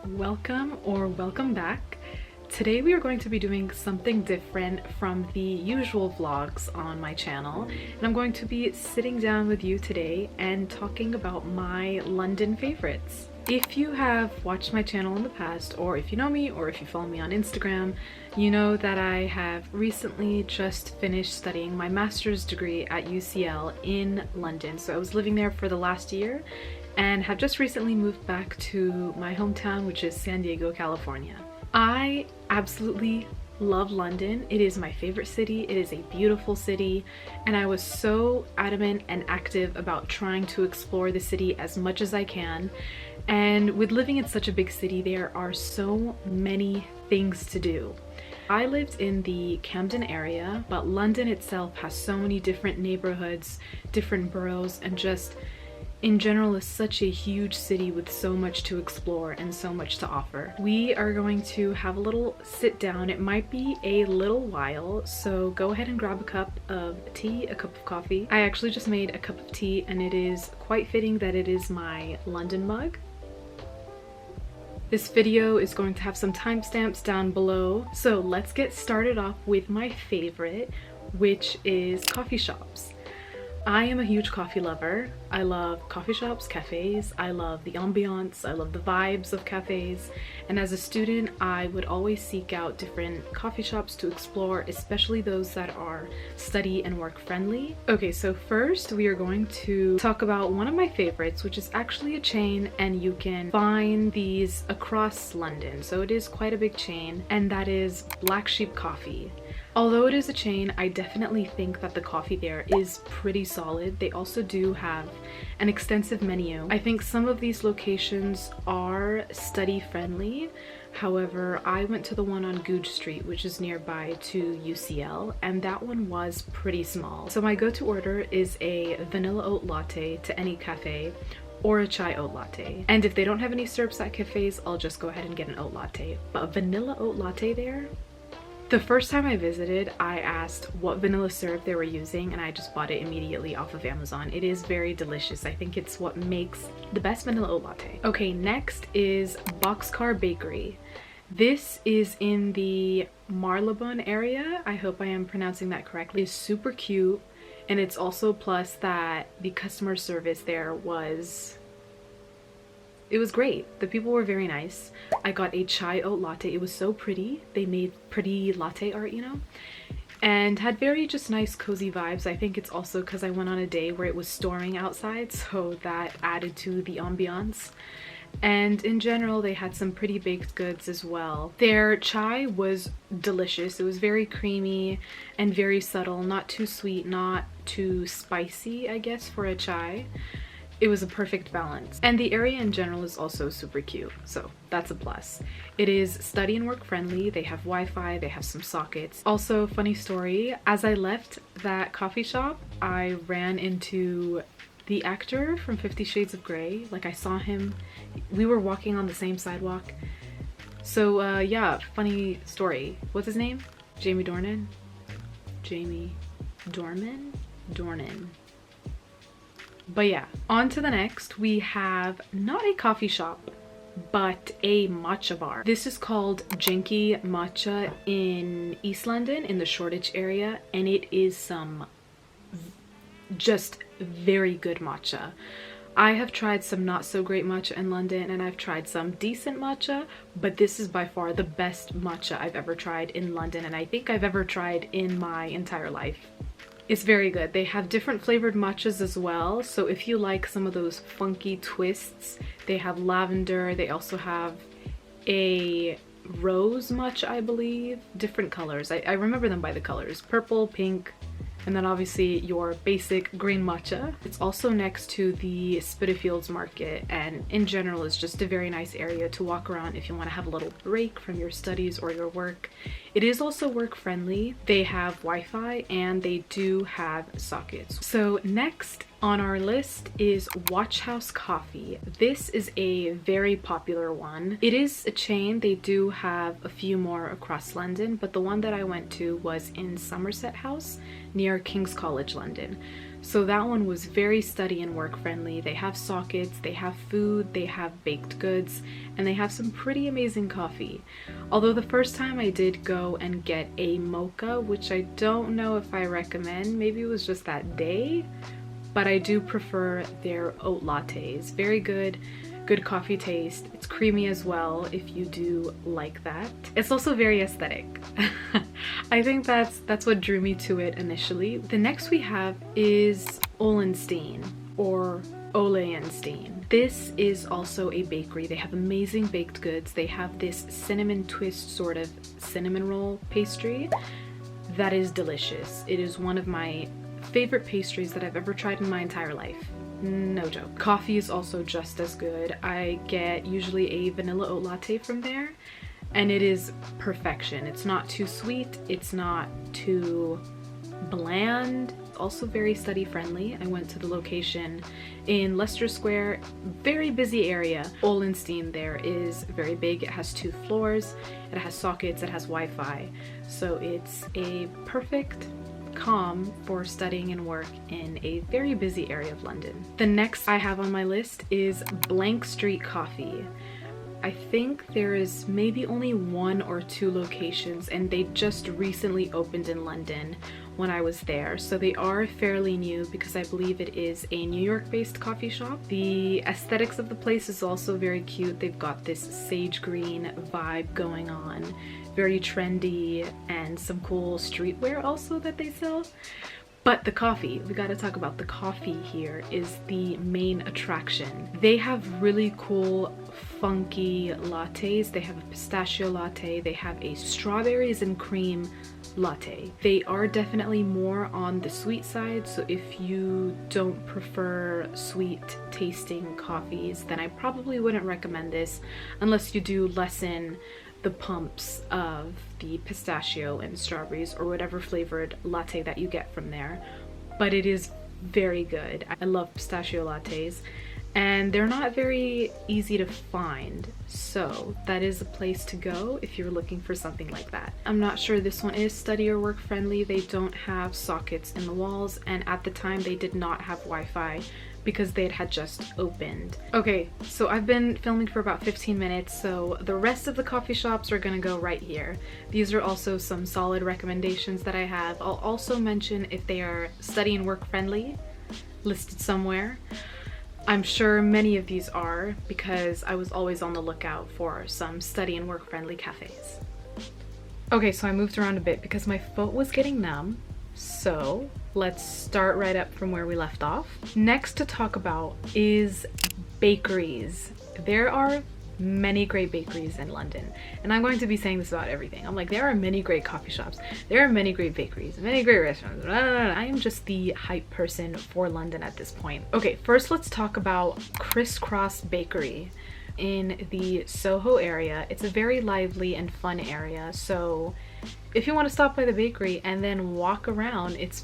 Welcome or welcome back. Today we are going to be doing something different from the usual vlogs on my channel, and I'm going to be sitting down with you today and talking about my London favorites. If you have watched my channel in the past, or if you know me, or if you follow me on Instagram, you know that I have recently just finished studying my master's degree at UCL in London. So I was living there for the last year and have just recently moved back to my hometown, which is San Diego, California. I absolutely love London. It is my favorite city. It is a beautiful city, and I was so adamant and active about trying to explore the city as much as I can. And with living in such a big city, there are so many things to do. I lived in the Camden area, but London itself has so many different neighborhoods, different boroughs, and just in general is such a huge city with so much to explore and so much to offer. We are going to have a little sit down. It might be a little while, so go ahead and grab a cup of tea, a cup of coffee. I actually just made a cup of tea, and it is quite fitting that it is my London mug. This video is going to have some timestamps down below, so let's get started off with my favorite, which is coffee shops. I am a huge coffee lover. I love coffee shops, cafes. I love the ambiance. I love the vibes of cafes. And as a student, I would always seek out different coffee shops to explore, especially those that are study and work friendly. Okay, so first we are going to talk about one of my favorites, which is actually a chain, and you can find these across London. So it is quite a big chain, and that is Black Sheep Coffee. Although it is a chain, I definitely think that the coffee there is pretty solid. They also do have an extensive menu. I think some of these locations are study friendly. However, I went to the one on Goodge Street, which is nearby to UCL, and that one was pretty small. So my go-to order is a vanilla oat latte to any cafe, or a chai oat latte. And if they don't have any syrups at cafes, I'll just go ahead and get an oat latte. But a vanilla oat latte there, the first time I visited, I asked what vanilla syrup they were using, and I just bought it immediately off of Amazon. It is very delicious. I think it's what makes the best vanilla oat latte. Okay, next is Boxcar Bakery. This is in the Marylebone area. I hope I am pronouncing that correctly. It's super cute, and it's also plus that the customer service there was great. The people were very nice. I got a chai oat latte. It was so pretty. They made pretty latte art, you know, and had very just nice cozy vibes. I think it's also because I went on a day where it was storming outside, so that added to the ambiance. And in general, they had some pretty baked goods as well. Their chai was delicious. It was very creamy and very subtle, not too sweet, not too spicy, I guess, for a chai. It was a perfect balance. And the area in general is also super cute, so that's a plus. It is study and work friendly. They have Wi-Fi, they have some sockets. Also, funny story, as I left that coffee shop, I ran into the actor from 50 Shades of Grey. Like, I saw him. We were walking on the same sidewalk. So yeah, funny story. What's his name? Jamie Dornan? Jamie Dorman? Dornan. But yeah, on to the next. We have not a coffee shop, but a matcha bar. This is called Jinky Matcha in East London, in the Shoreditch area, and it is some just very good matcha. I have tried some not so great matcha in London, and I've tried some decent matcha, but this is by far the best matcha I've ever tried in London, and I think I've ever tried in my entire life. It's very good. They have different flavored matchas as well, so if you like some of those funky twists, they have lavender. They also have a rose matcha, I believe. Different colors. I remember them by the colors. Purple, pink, and then obviously your basic green matcha. It's also next to the Spitalfields Market, and in general it's just a very nice area to walk around if you want to have a little break from your studies or your work. It is also work friendly. They have Wi-Fi and they do have sockets. So next on our list is Watch House Coffee. This is a very popular one. It is a chain. They do have a few more across London, but the one that I went to was in Somerset House near King's College London. So that one was very study and work friendly. They have sockets, they have food, they have baked goods, and they have some pretty amazing coffee. Although the first time I did go and get a mocha, which I don't know if I recommend, maybe it was just that day, but I do prefer their oat lattes. Very good. Good coffee taste. It's creamy as well if you do like that. It's also very aesthetic. I think that's what drew me to it initially. The next we have is Olenstein or Oleyenstein. This is also a bakery. They have amazing baked goods. They have this cinnamon twist sort of cinnamon roll pastry that is delicious. It is one of my favorite pastries that I've ever tried in my entire life. No joke. Coffee is also just as good. I get usually a vanilla oat latte from there, and it is perfection. It's not too sweet, it's not too bland. Also very study friendly. I went to the location in Leicester Square, very busy area. Olenstein there is very big. It has 2 floors, it has sockets, it has Wi-Fi. So it's a perfect calm for studying and work in a very busy area of London. The next I have on my list is Blank Street Coffee. I think there is maybe only 1 or 2 locations, and they just recently opened in London when I was there. So they are fairly new because I believe it is a New York based coffee shop. The aesthetics of the place is also very cute. They've got this sage green vibe going on, very trendy, and some cool streetwear also that they sell. But the coffee, we gotta talk about the coffee here, is the main attraction. They have really cool, funky lattes. They have a pistachio latte, they have a strawberries and cream latte. They are definitely more on the sweet side, so if you don't prefer sweet tasting coffees, then I probably wouldn't recommend this unless you do lessen the pumps of the pistachio and strawberries or whatever flavored latte that you get from there. But it is very good. I love pistachio lattes, and they're not very easy to find, so that is a place to go if you're looking for something like that. I'm not sure this one is study or work friendly. They don't have sockets in the walls, and at the time they did not have Wi-Fi because they had just opened. Okay, so I've been filming for about 15 minutes, so the rest of the coffee shops are gonna go right here. These are also some solid recommendations that I have. I'll also mention if they are study and work friendly, listed somewhere. I'm sure many of these are because I was always on the lookout for some study and work friendly cafes. Okay, so I moved around a bit because my foot was getting numb. So let's start right up from where we left off. Next to talk about is bakeries. There are many great bakeries in London, and I'm going to be saying this about everything. I'm like, there are many great coffee shops, there are many great bakeries, many great restaurants. I am just the hype person for London at this point. Okay, first let's talk about Crisscross Bakery in the Soho area. It's a very lively and fun area, so if you want to stop by the bakery and then walk around, it's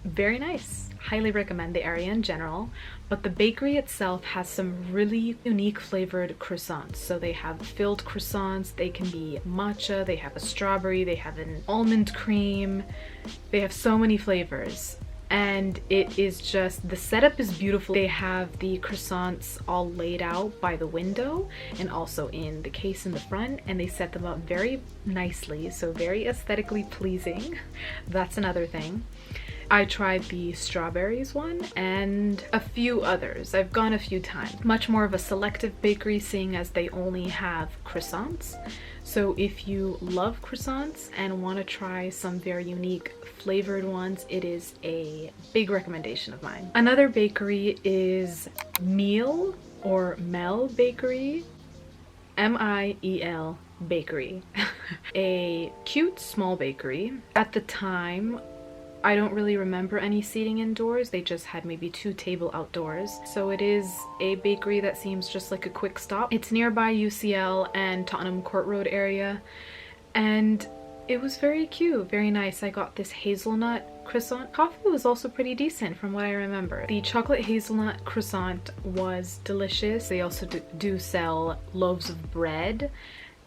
very nice. Highly recommend the area in general, but the bakery itself has some really unique flavored croissants. So they have filled croissants, they can be matcha, they have a strawberry, they have an almond cream, they have so many flavors. And it is just, the setup is beautiful. They have the croissants all laid out by the window and also in the case in the front, and they set them up very nicely, so very aesthetically pleasing. That's another thing. I tried the strawberries one and a few others. I've gone a few times. Much more of a selective bakery, seeing as they only have croissants. So if you love croissants and want to try some very unique flavored ones, it is a big recommendation of mine. Another bakery is Miel or Mel Bakery, M-I-E-L Bakery. A cute small bakery. At the time, I don't really remember any seating indoors. They just had maybe 2 tables outdoors. So it is a bakery that seems just like a quick stop. It's nearby UCL and Tottenham Court Road area. And it was very cute, very nice. I got this hazelnut croissant. Coffee was also pretty decent from what I remember. The chocolate hazelnut croissant was delicious. They also do sell loaves of bread,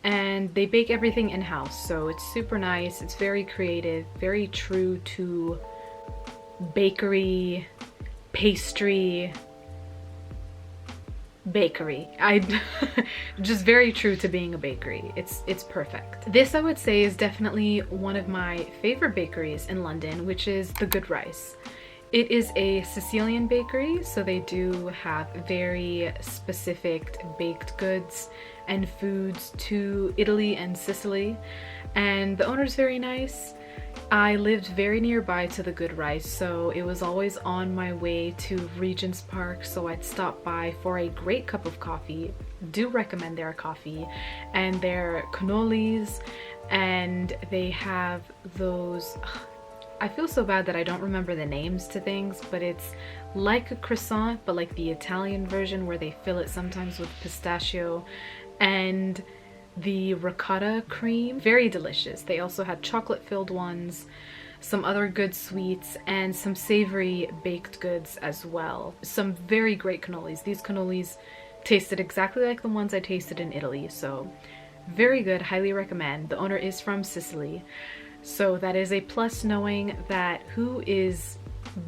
and they bake everything in-house, so it's super nice. It's very creative, very true to bakery pastry bakery. I just very true to being a bakery. It's perfect. This, I would say, is definitely one of my favorite bakeries in London, which is the Good Rice. It is a Sicilian bakery, so they do have very specific baked goods and foods to Italy and Sicily, and the owner's very nice. I lived very nearby to the Good Rice, so it was always on my way to Regent's Park, so I'd stop by for a great cup of coffee. Do recommend their coffee and their cannolis, and they have those, I feel so bad that I don't remember the names to things, but it's like a croissant, but like the Italian version where they fill it sometimes with pistachio and the ricotta cream. Very delicious. They also had chocolate filled ones, some other good sweets, and some savory baked goods as well. Some very great cannolis. These cannolis tasted exactly like the ones I tasted in Italy, so very good. Highly recommend. The owner is from Sicily, so that is a plus, knowing that who is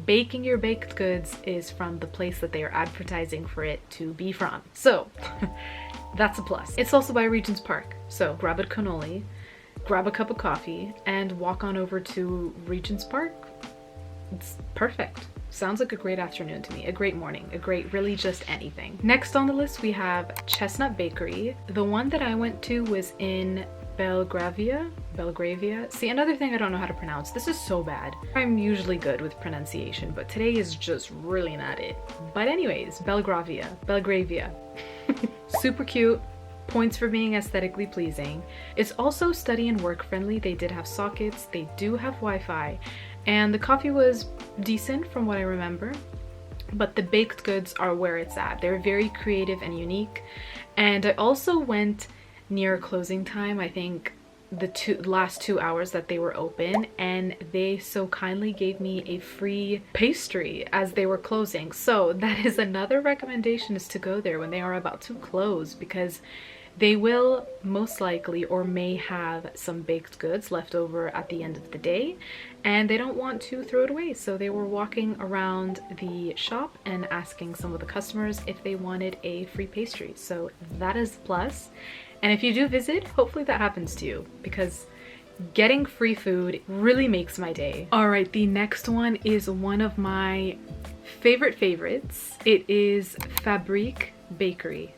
baking your baked goods is from the place that they are advertising for it to be from. So that's a plus. It's also by Regent's Park, so grab a cannoli, grab a cup of coffee, and walk on over to Regent's Park. It's perfect. Sounds like a great afternoon to me, a great morning, a great, really just anything. Next on the list we have Chestnut Bakery. The one that I went to was in Belgravia. See, another thing I don't know how to pronounce. This is so bad. I'm usually good with pronunciation, but today is just really not it. But anyways, Belgravia. Super cute. Points for being aesthetically pleasing. It's also study and work friendly. They did have sockets, they do have Wi-Fi, and the coffee was decent from what I remember, but the baked goods are where it's at. They're very creative and unique. And I also went near closing time, I think the last 2 hours that they were open, and they so kindly gave me a free pastry as they were closing. So that is another recommendation, is to go there when they are about to close, because they will most likely or may have some baked goods left over at the end of the day, and they don't want to throw it away. So they were walking around the shop and asking some of the customers if they wanted a free pastry. So that is a plus. And if you do visit, hopefully that happens to you, because getting free food really makes my day. All right, the next one is one of my favorites. It is Fabrique Bakery.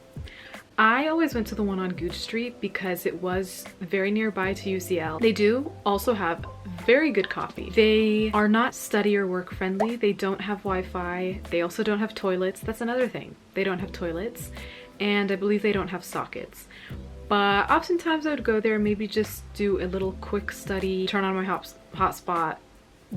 I always went to the one on Gooch Street because it was very nearby to UCL. They do also have very good coffee. They are not study or work friendly. They don't have Wi-Fi. They also don't have toilets. That's another thing. They don't have toilets. And I believe they don't have sockets. But oftentimes I would go there, maybe just do a little quick study, turn on my hotspot,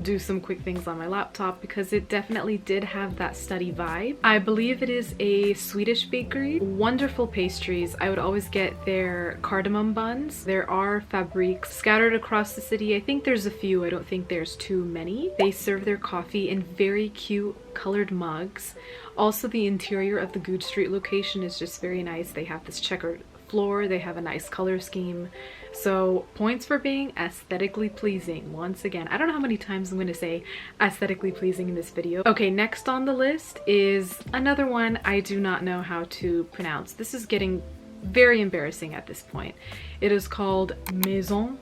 do some quick things on my laptop, because it definitely did have that study vibe. I believe it is a Swedish bakery. Wonderful pastries. I would always get their cardamom buns. There are Fabriques scattered across the city. I think there's a few. I don't think there's too many. They serve their coffee in very cute colored mugs. Also, the interior of the Gooch Street location is just very nice. They have this checkered floor. They have a nice color scheme. So points for being aesthetically pleasing. Once again, I don't know how many times I'm going to say aesthetically pleasing in this video. Okay, next on the list is another one I do not know how to pronounce. This is getting very embarrassing at this point. It is called Maison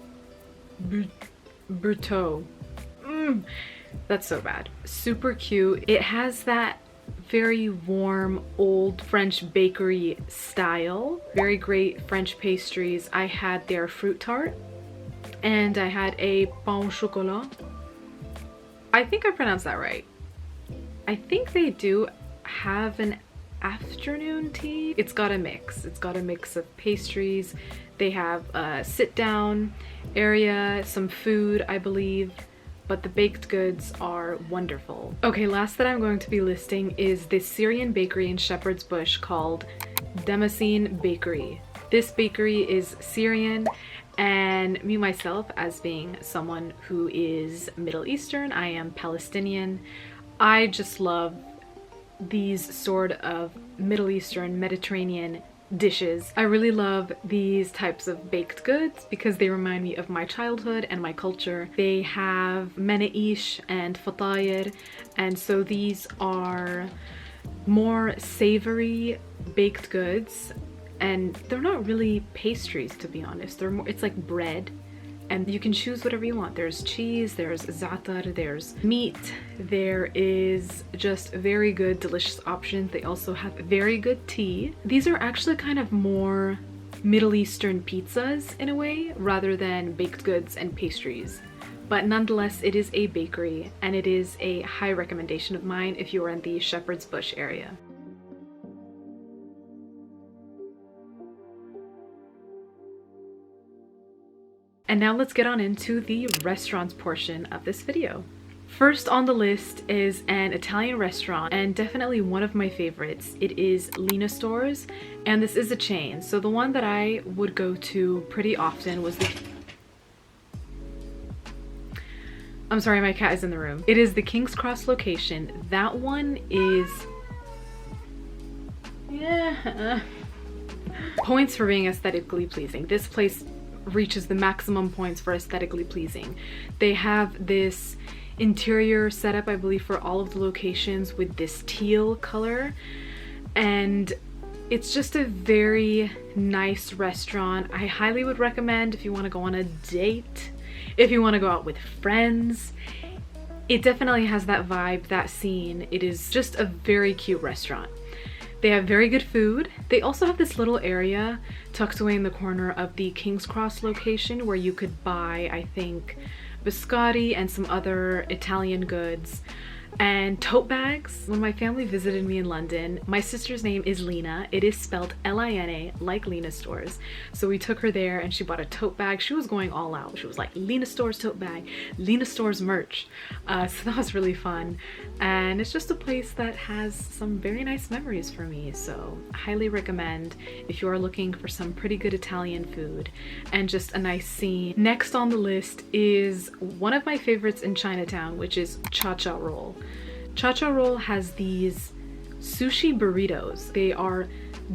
Berthaud. That's so bad. Super cute. It has that very warm old French bakery style. Very great French pastries. I had their fruit tart and I had a pain au chocolat. I think I pronounced that right. I think they do have an afternoon tea. It's got a mix. It's got a mix of pastries. They have a sit down area, some food, I believe. But the baked goods are wonderful. Okay, last that I'm going to be listing is this Syrian bakery in Shepherd's Bush called Damascene Bakery. This bakery is Syrian, and me myself, as being someone who is Middle Eastern, I am Palestinian. I just love these sort of Middle Eastern, Mediterranean dishes. I really love these types of baked goods because they remind me of my childhood and my culture. They have menaish and fatayr, and so these are more savory baked goods, and they're not really pastries, to be honest. They're more, it's like bread, and you can choose whatever you want. There's cheese, there's za'atar, there's meat, there is just very good, delicious options. They also have very good tea. These are actually kind of more Middle Eastern pizzas in a way, rather than baked goods and pastries. But nonetheless, it is a bakery, and it is a high recommendation of mine if you are in the Shepherd's Bush area. And now let's get on into the restaurants portion of this video. First on the list is an Italian restaurant, and definitely one of my favorites. It is Lina Stores, and this is a chain. So the one that I would go to pretty often was the... I'm sorry, my cat is in the room. It is the King's Cross location. That one is... yeah. Points for being aesthetically pleasing. This place reaches the maximum points for aesthetically pleasing. They have this interior setup, I believe, for all of the locations with this teal color, and it's just a very nice restaurant. I highly would recommend if you want to go on a date, if you want to go out with friends. It definitely has that vibe, that scene. It is just a very cute restaurant. They have very good food. They also have this little area tucked away in the corner of the King's Cross location where you could buy, I think, biscotti and some other Italian goods and tote bags. When my family visited me in London, my sister's name is Lina. It is spelled Lina, like Lina Stores. So we took her there and she bought a tote bag. She was going all out. She was like, Lina Stores tote bag, Lina Stores merch. So that was really fun. And it's just a place that has some very nice memories for me. So I highly recommend if you are looking for some pretty good Italian food and just a nice scene. Next on the list is one of my favorites in Chinatown, which is Cha Cha Roll. Cha Cha Roll has these sushi burritos. They are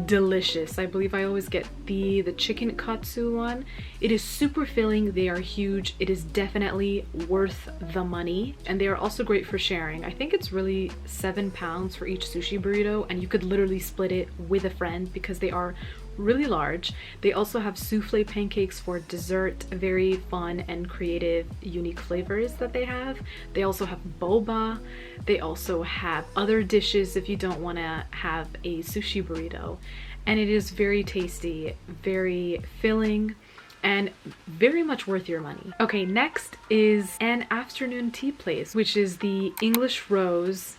delicious. I believe I always get the chicken katsu one. It is super filling. They are huge. It is definitely worth the money, and they are also great for sharing. I think it's really £7 for each sushi burrito, and you could literally split it with a friend because they are really large. They also have souffle pancakes for dessert, very fun and creative, unique flavors that they have. They also have boba. They also have other dishes if you don't want to have a sushi burrito. And it is very tasty, very filling, and very much worth your money. Okay, next is an afternoon tea place, which is the English Rose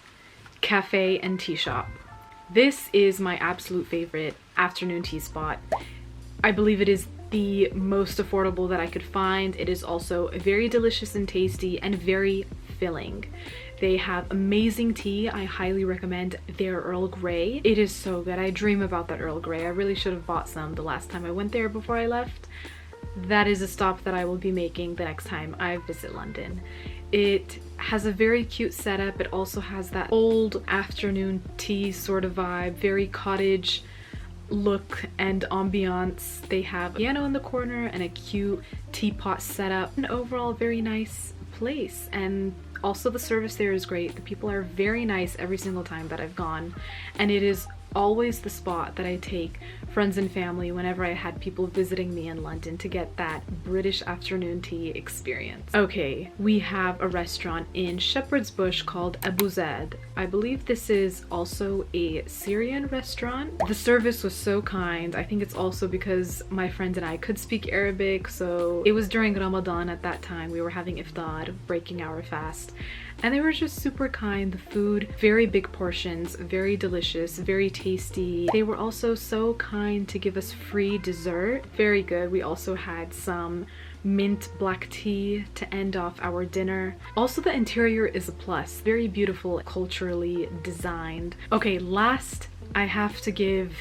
Cafe and Tea Shop. This is my absolute favorite afternoon tea spot. I believe it is the most affordable that I could find. It is also very delicious and tasty and very filling. They have amazing tea. I highly recommend their Earl Grey. It is so good. I dream about that Earl Grey. I really should have bought some the last time I went there before I left. That is a stop that I will be making the next time I visit London. It has a very cute setup. It also has that old afternoon tea sort of vibe, very cottage look and ambiance. They have a piano in the corner and a cute teapot setup. An overall very nice place, and also the service there is great. The people are very nice every single time that I've gone, and it is always the spot that I take friends and family whenever I had people visiting me in London to get that British afternoon tea experience. Okay, we have a restaurant in Shepherd's Bush called Abu Zaid. I believe this is also a Syrian restaurant. The service was so kind. I think it's also because my friend and I could speak Arabic, so it was during Ramadan at that time. We were having iftar, breaking our fast, and they were just super kind. The food, very big portions, very delicious, very tasty. They were also so kind to give us free dessert. Very good. We also had some mint black tea to end off our dinner. Also, the interior is a plus. Very beautiful, culturally designed. Okay, last I have to give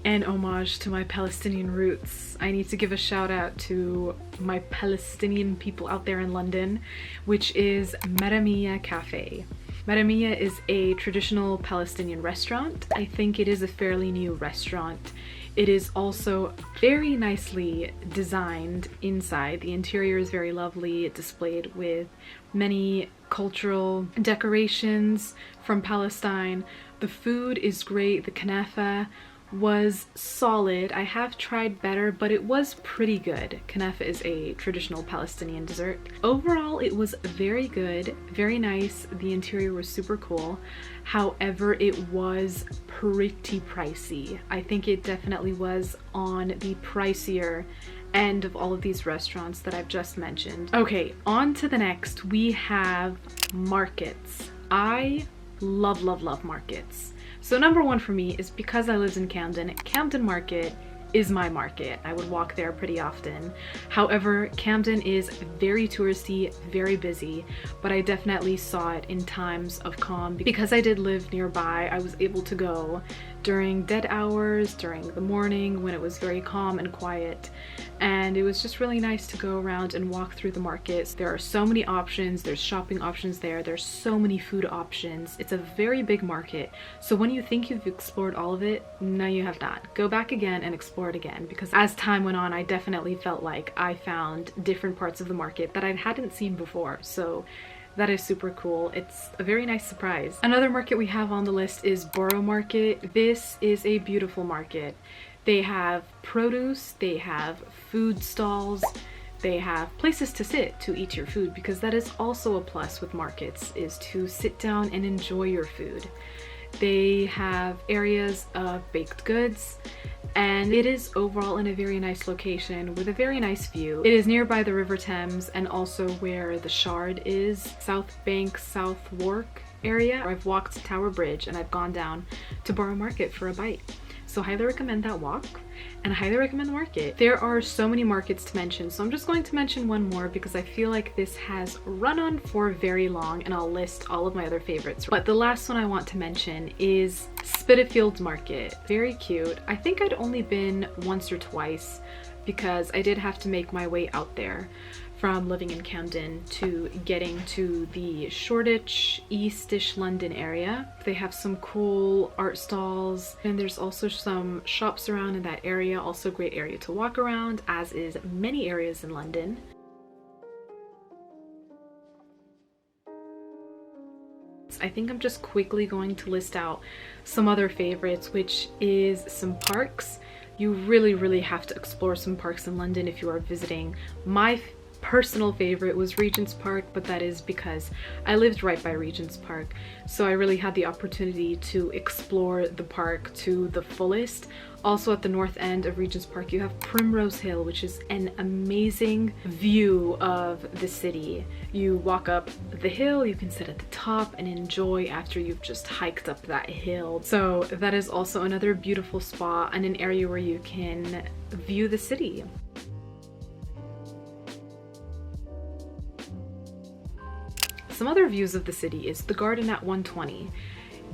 an homage to my Palestinian roots. I need to give a shout out to my Palestinian people out there in London, which is Maramiya Cafe. Maramiya is a traditional Palestinian restaurant. I think it is a fairly new restaurant. It is also very nicely designed inside. The interior is very lovely. It's displayed with many cultural decorations from Palestine. The food is great. The kanafa was solid. I have tried better, but it was pretty good. Kanafa is a traditional Palestinian dessert. Overall, it was very good, very nice. The interior was super cool. However, it was pretty pricey. I think it definitely was on the pricier end of all of these restaurants that I've just mentioned. Okay, on to the next. We have markets. I love, love, love markets. So number one for me is because I lived in Camden. Camden Market is my market. I would walk there pretty often. However, Camden is very touristy, very busy, but I definitely saw it in times of calm. Because I did live nearby, I was able to go during dead hours, during the morning when it was very calm and quiet. And it was just really nice to go around and walk through the markets. There are so many options. There's shopping options there. There's so many food options. It's a very big market. So when you think you've explored all of it, no, you have not. Go back again and explore it again, because as time went on, I definitely felt like I found different parts of the market that I hadn't seen before. So that is super cool. It's a very nice surprise. Another market we have on the list is Borough Market. This is a beautiful market. They have produce, they have food stalls, they have places to sit to eat your food, because that is also a plus with markets, is to sit down and enjoy your food. They have areas of baked goods, and it is overall in a very nice location with a very nice view. It is nearby the River Thames and also where the Shard is, South Bank, South Wark area. I've walked Tower Bridge and I've gone down to Borough Market for a bite. So highly recommend that walk, and I highly recommend the market. There are so many markets to mention, so I'm just going to mention one more because I feel like this has run on for very long, and I'll list all of my other favorites. But the last one I want to mention is Spitalfields Market. Very cute. I think I'd only been once or twice because I did have to make my way out there from living in Camden to getting to the Shoreditch, Eastish London area. They have some cool art stalls, and there's also some shops around in that area. Also a great area to walk around, as is many areas in London. I think I'm just quickly going to list out some other favorites, which is some parks. You really have to explore some parks in London if you are visiting. My personal favorite was Regent's Park, but that is because I lived right by Regent's Park, so I really had the opportunity to explore the park to the fullest. Also at the north end of Regent's Park you have Primrose Hill, which is an amazing view of the city. You walk up the hill, you can sit at the top and enjoy after you've just hiked up that hill. So that is also another beautiful spot and an area where you can view the city. Some other views of the city is the garden at 120.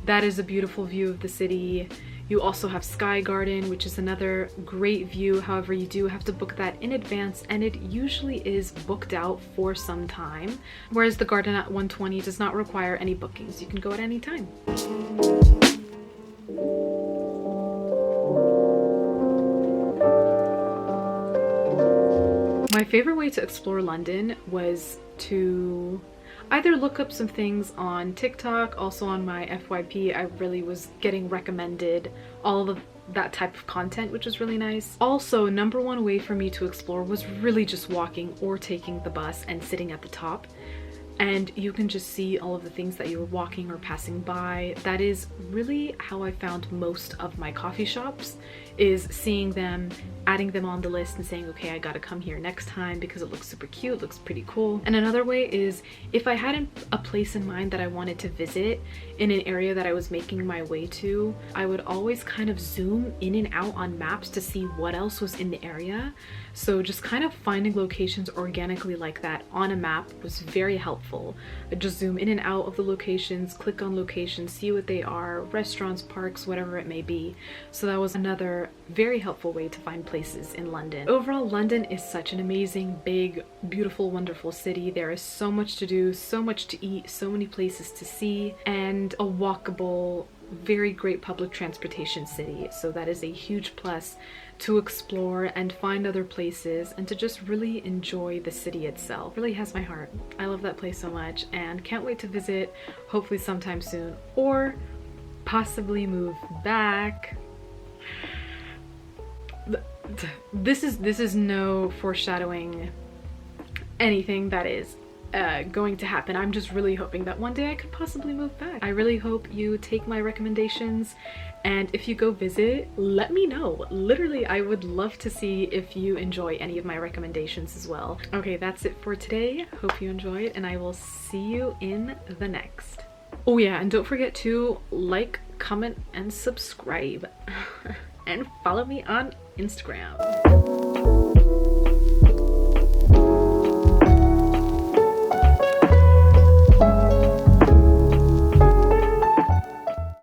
That is a beautiful view of the city. You also have Sky Garden, which is another great view. However, you do have to book that in advance, and it usually is booked out for some time. Whereas the garden at 120 does not require any bookings. You can go at any time. My favorite way to explore London was to either look up some things on TikTok. Also on my FYP, I really was getting recommended all of that type of content, which was really nice. Also, number one way for me to explore was really just walking or taking the bus and sitting at the top. And you can just see all of the things that you're walking or passing by. That is really how I found most of my coffee shops, is seeing them, adding them on the list and saying, okay, I gotta come here next time because it looks super cute, looks pretty cool. And another way is if I had a place in mind that I wanted to visit in an area that I was making my way to, I would always kind of zoom in and out on maps to see what else was in the area. So just kind of finding locations organically like that on a map was very helpful. helpful. Just zoom in and out of the locations, click on locations, see what they are, restaurants, parks, whatever it may be. So that was another very helpful way to find places in London. Overall, London is such an amazing, big, beautiful, wonderful city. There is so much to do, so much to eat, so many places to see, and a walkable, very great public transportation city. So that is a huge plus to explore and find other places and to just really enjoy the city itself. It really has my heart. I love that place so much and can't wait to visit, hopefully sometime soon, or possibly move back. This is no foreshadowing anything that is going to happen. I'm just really hoping that one day I could possibly move back. I really hope you take my recommendations, and if you go visit, let me know. Literally, I would love to see if you enjoy any of my recommendations as well. Okay, that's it for today. Hope you enjoyed, and I will see you in the next. Oh yeah, and don't forget to like, comment, and subscribe. And follow me on Instagram.